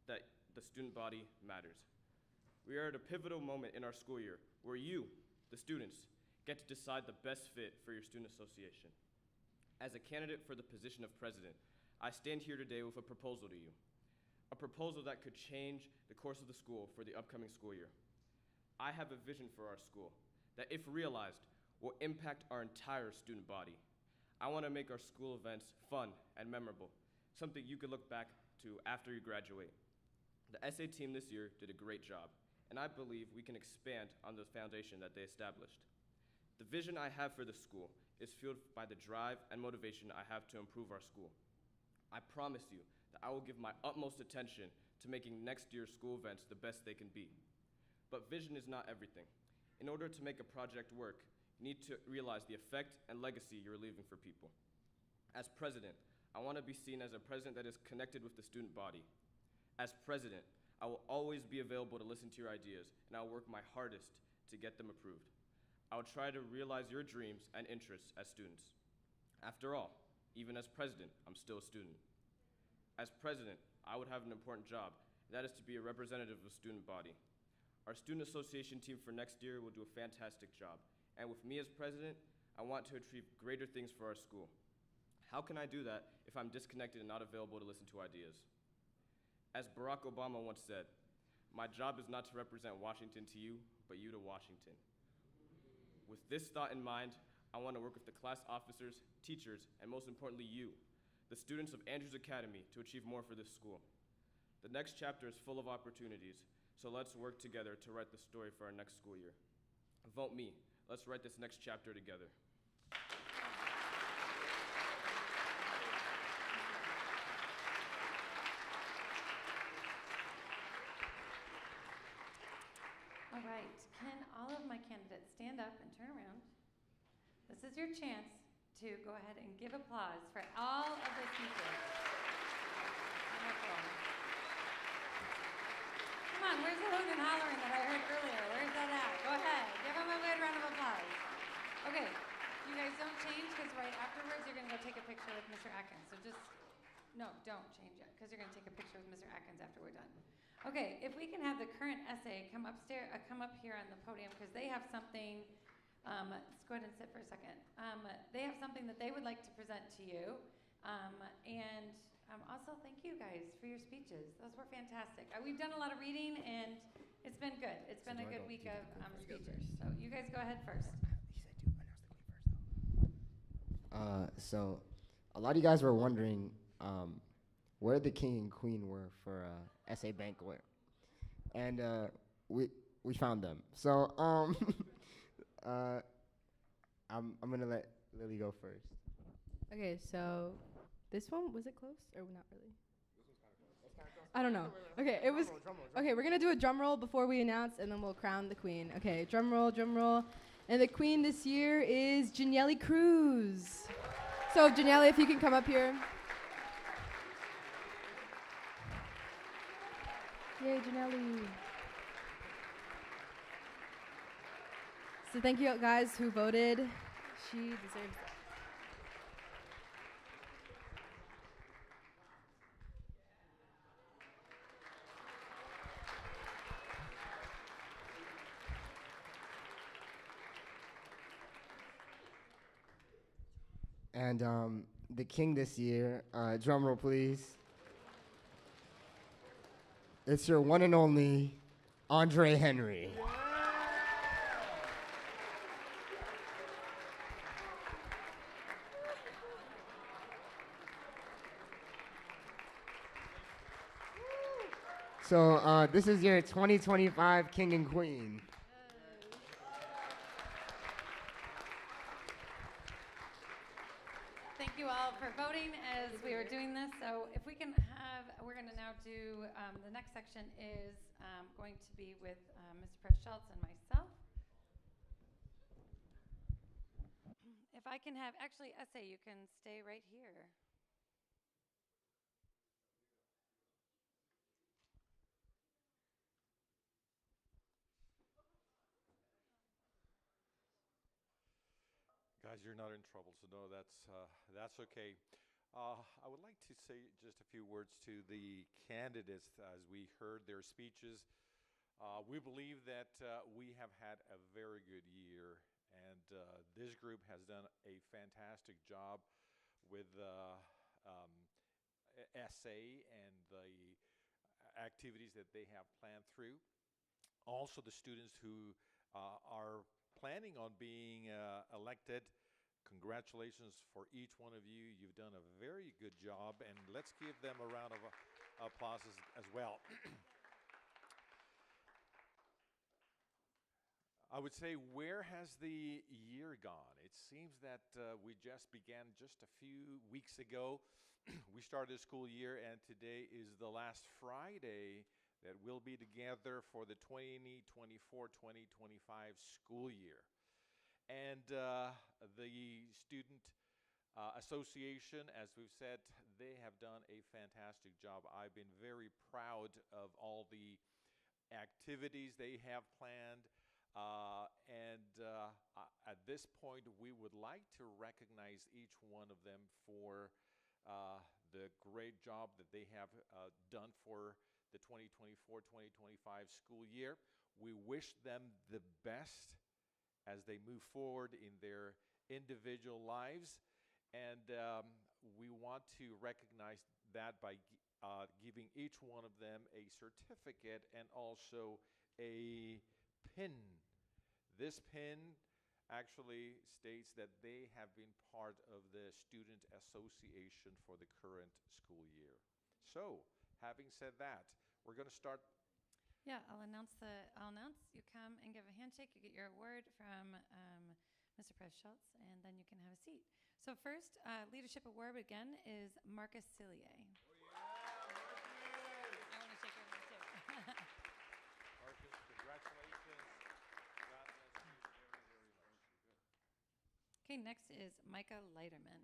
that the student body matters. We are at a pivotal moment in our school year where you, the students, get to decide the best fit for your student association. As a candidate for the position of president, I stand here today with a proposal to you, a proposal that could change the course of the school for the upcoming school year. I have a vision for our school that, if realized, will impact our entire student body. I want to make our school events fun and memorable, something you could look back to after you graduate. The SA team this year did a great job, and I believe we can expand on the foundation that they established. The vision I have for the school is fueled by the drive and motivation I have to improve our school. I promise you that I will give my utmost attention to making next year's school events the best they can be. But vision is not everything. In order to make a project work, you need to realize the effect and legacy you're leaving for people. As president, I want to be seen as a president that is connected with the student body. As president, I will always be available to listen to your ideas, and I'll work my hardest to get them approved. I will try to realize your dreams and interests as students. After all, even as president, I'm still a student. As president, I would have an important job, and that is to be a representative of the student body. Our student association team for next year will do a fantastic job, and with me as president, I want to achieve greater things for our school. How can I do that if I'm disconnected and not available to listen to ideas? As Barack Obama once said, my job is not to represent Washington to you, but you to Washington. With this thought in mind, I want to work with the class officers, teachers, and most importantly you, the students of Andrews Academy, to achieve more for this school. The next chapter is full of opportunities, so let's work together to write the story for our next school year. Vote me. Let's write this next chapter together. right. Can all of my candidates stand up and turn around? This is your chance to go ahead and give applause for all of the speakers. Wonderful. Come on, where's the hoot and hollering that I heard earlier? Where's that at? Go ahead. Give them a good round of applause. Okay, you guys don't change because right afterwards you're going to go take a picture with Mr. Atkins. So just, no, don't change yet because you're going to take a picture with Mr. Atkins after we're done. Okay, if we can have the current SA come upstairs, come up here on the podium because they have something. Let's go ahead and sit for a second. They have something that they would like to present to you. And also, thank you guys for your speeches. Those were fantastic. We've done a lot of reading, and it's been good. It's been a good week of speeches. So you guys go ahead first. So a lot of you guys were wondering where the king and queen were for SA banquet. And we found them. So I'm going to let Lily go first. Okay, so this one, was it close or not really? I don't know. Okay, it was. Okay, we're gonna do a drum roll before we announce, and then we'll crown the queen. Okay, drum roll, and the queen this year is Janelle Cruz. So Janelle, if you can come up here. Yay, Janelle. So thank you guys who voted. She deserves that. And the king this year, drum roll please. It's your one and only Andre Henry. So this is your 2025 king and queen. Thank you all for voting as we were doing this. So if we can have, we're going to now do, the next section is going to be with Mr. Press Schultz and myself. If I can have, actually, SA, you can stay right here. Guys, you're not in trouble, so no, that's okay. I would like to say just a few words to the candidates as we heard their speeches. We believe that we have had a very good year, and this group has done a fantastic job with SA and the activities that they have planned through. Also, the students who are planning on being elected, congratulations for each one of you. You've done a very good job, and let's give them a round of applause as well. I would say, where has the year gone? It seems that we just began just a few weeks ago. We started the school year, and today is the last Friday that we'll be together for the 2024-2025 school year. And the Student Association, as we've said, they have done a fantastic job. I've been very proud of all the activities they have planned. At this point, we would like to recognize each one of them for the great job that they have done for the 2024-2025 school year. We wish them the best as they move forward in their individual lives, and we want to recognize that by giving each one of them a certificate and also a pin. This pin actually states that they have been part of the Student Association for the current school year. So, having said that, we're going to start. Yeah, I'll announce. You come and give a handshake. You get your award from Mr. Press Schultz, and then you can have a seat. So first, leadership award again is Marcus Cillier. I want to shake your hand too. Marcus, congratulations. Okay, next is Micah Leiterman.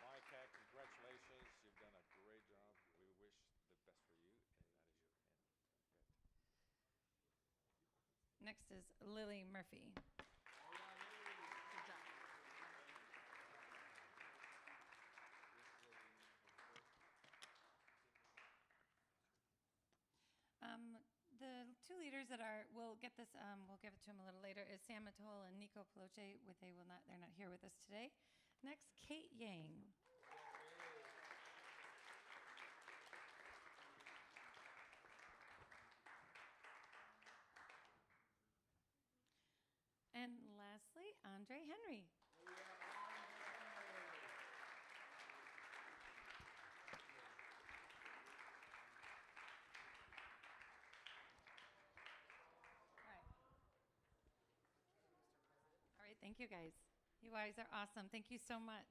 Micah, congratulations. You've done a great job. We wish the best for you, and that is your pen. Next is Lily Murphy. The two leaders that we'll get this, we'll give it to them a little later, is Sam Matol and Nico Peloche. They're not here with us today. Next, Kate Yang. And lastly, Andre Henry. All right, thank you guys. You guys are awesome. Thank you so much.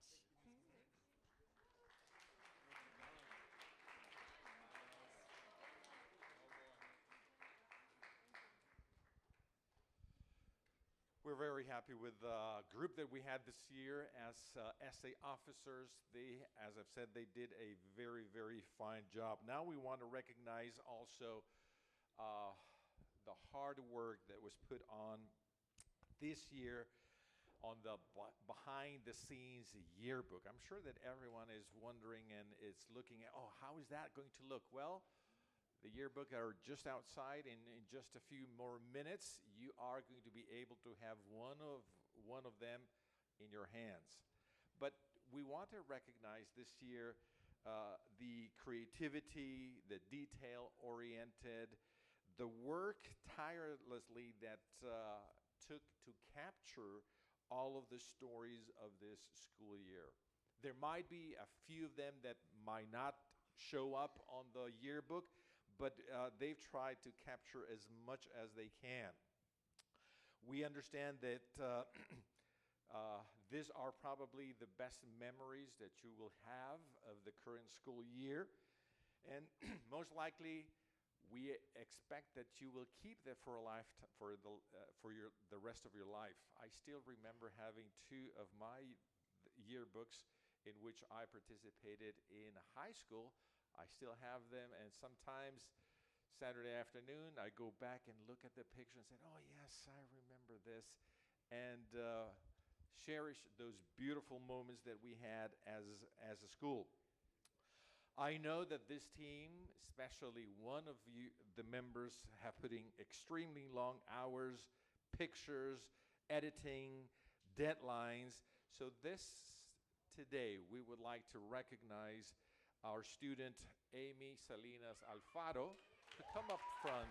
We're very happy with the group that we had this year as essay officers. They, as I've said, they did a very, very fine job. Now we want to recognize also the hard work that was put on this year on the behind-the-scenes yearbook. I'm sure that everyone is wondering and is looking at, oh, how is that going to look? Well, the yearbook are just outside. In just a few more minutes, you are going to be able to have one of them in your hands. But we want to recognize this year the creativity, the detail-oriented, the work tirelessly that took to capture all of the stories of this school year. There might be a few of them that might not show up on the yearbook, but they've tried to capture as much as they can. We understand that these are probably the best memories that you will have of the current school year, and most likely we expect that you will keep that for a lifetime, for the rest of your life. I still remember having two of my yearbooks in which I participated in high school. I still have them, and sometimes Saturday afternoon I go back and look at the picture and say, oh yes, I remember this, and cherish those beautiful moments that we had as a school. I know that this team, especially one of you, the members, have put in extremely long hours, pictures, editing, deadlines. So today we would like to recognize our student, Amy Salinas Alfaro, to come up front.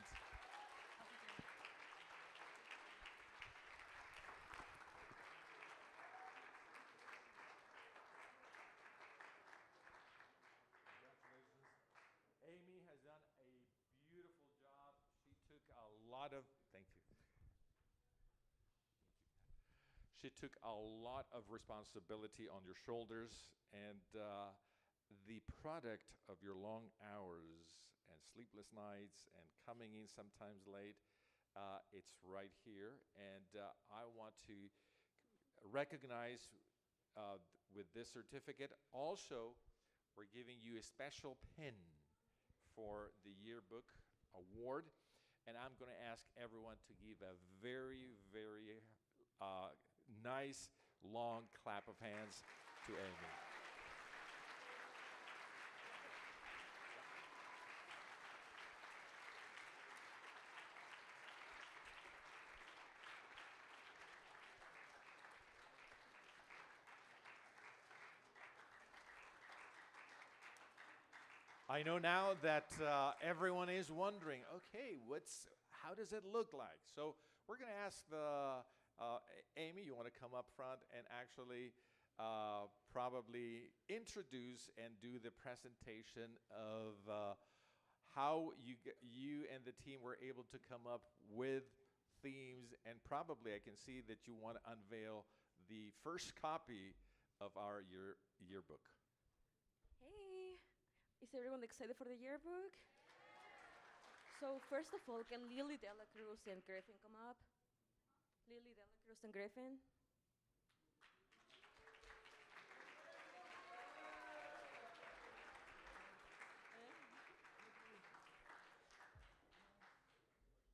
Amy has done a beautiful job. She took a lot of, thank you. She took a lot of responsibility on your shoulders, and the product of your long hours and sleepless nights and coming in sometimes late, it's right here. And I want to recognize with this certificate. Also, we're giving you a special pin for the yearbook award, and I'm going to ask everyone to give a very, very nice long clap of hands to Amy. I know now that everyone is wondering, okay, how does it look like? So we're going to ask Amy, you want to come up front and actually probably introduce and do the presentation of how you and the team were able to come up with themes, and probably I can see that you want to unveil the first copy of our yearbook. Hey, is everyone excited for the yearbook? So first of all, can Lily Dela Cruz and Griffin come up? Lily Delacruz and Griffin.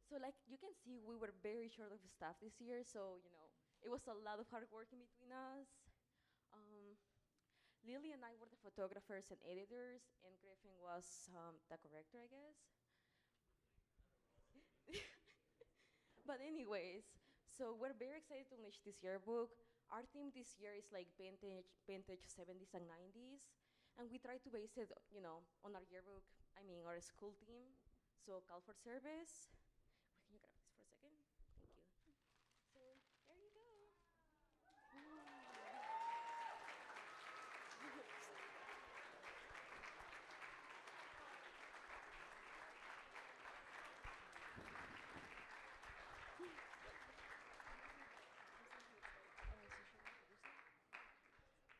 So like you can see, we were very short of staff this year, so it was a lot of hard work in between us. Lily and I were the photographers and editors, and Griffin was the corrector, I guess. But anyways, so we're very excited to launch this yearbook. Our theme this year is like vintage 70s and 90s, and we try to base it, on our yearbook. Our school theme. So call for service. Can you grab this for a second? Thank you. So there you go.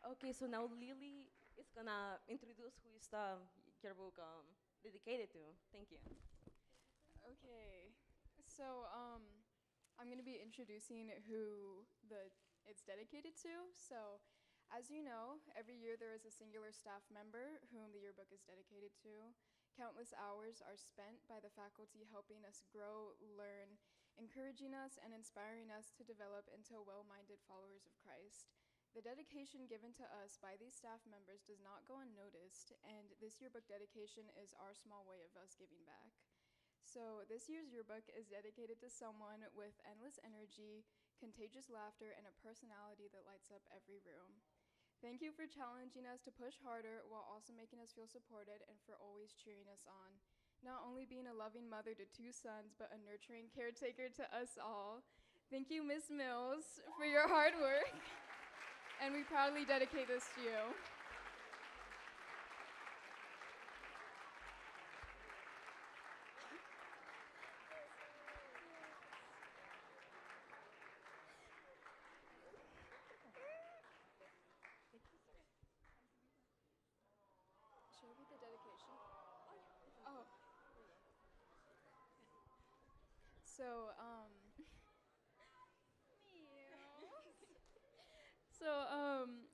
Okay, so now Lily is gonna introduce who is the yearbook dedicated to. Thank you. Okay, so I'm going to be introducing who it's dedicated to. So, as you know, every year there is a singular staff member whom the yearbook is dedicated to. Countless hours are spent by the faculty helping us grow, learn, encouraging us, and inspiring us to develop into well-minded followers of Christ. The dedication given to us by these staff members does not go unnoticed, and this yearbook dedication is our small way of us giving back. So this year's yearbook is dedicated to someone with endless energy, contagious laughter, and a personality that lights up every room. Thank you for challenging us to push harder while also making us feel supported and for always cheering us on. Not only being a loving mother to 2 sons, but a nurturing caretaker to us all. Thank you, Ms. Mills, for your hard work. And we proudly dedicate this to you. Should I read the dedication? Oh. So,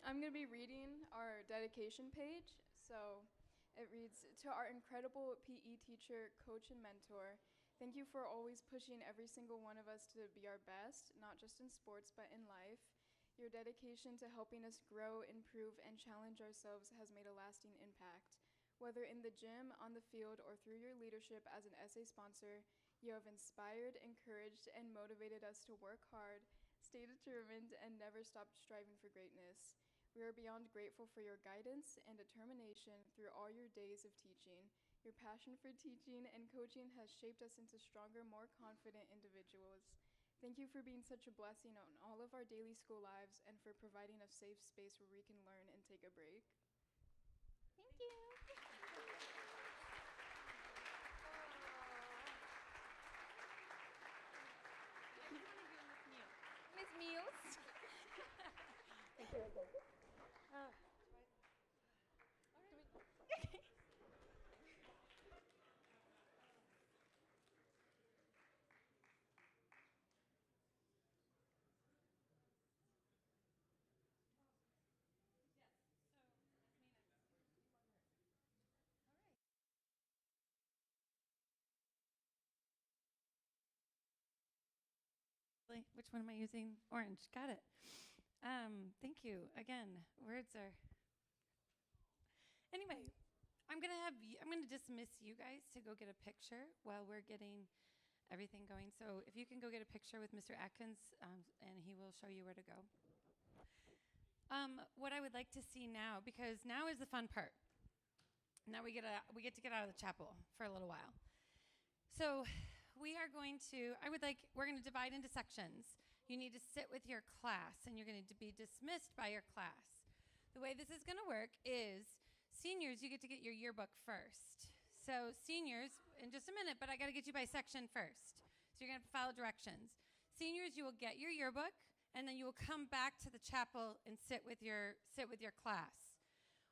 I'm going to be reading our dedication page. So it reads, "To our incredible PE teacher, coach, and mentor, thank you for always pushing every single one of us to be our best, not just in sports, but in life. Your dedication to helping us grow, improve, and challenge ourselves has made a lasting impact. Whether in the gym, on the field, or through your leadership as an essay sponsor, you have inspired, encouraged, and motivated us to work hard, stay determined, and never stop striving for greatness. We are beyond grateful for your guidance and determination through all your days of teaching. Your passion for teaching and coaching has shaped us into stronger, more confident individuals. Thank you for being such a blessing on all of our daily school lives and for providing a safe space where we can learn and take a break." Thank you. Miss Mills. Thank you. Which one am I using? Orange. Got it. Thank you. Again, words are. Anyway, I'm gonna dismiss you guys to go get a picture while we're getting everything going. So if you can go get a picture with Mr. Atkins, and he will show you where to go. What I would like to see now, because now is the fun part. Now we get to get out of the chapel for a little while. So we're going to divide into sections. You need to sit with your class, and you're going to be dismissed by your class. The way this is going to work is, seniors, you get to get your yearbook first. So seniors, in just a minute, but I got to get you by section first. So you're going to follow directions. Seniors, you will get your yearbook, and then you will come back to the chapel and sit with your class,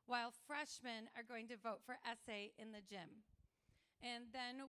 while freshmen are going to vote for essay in the gym. And then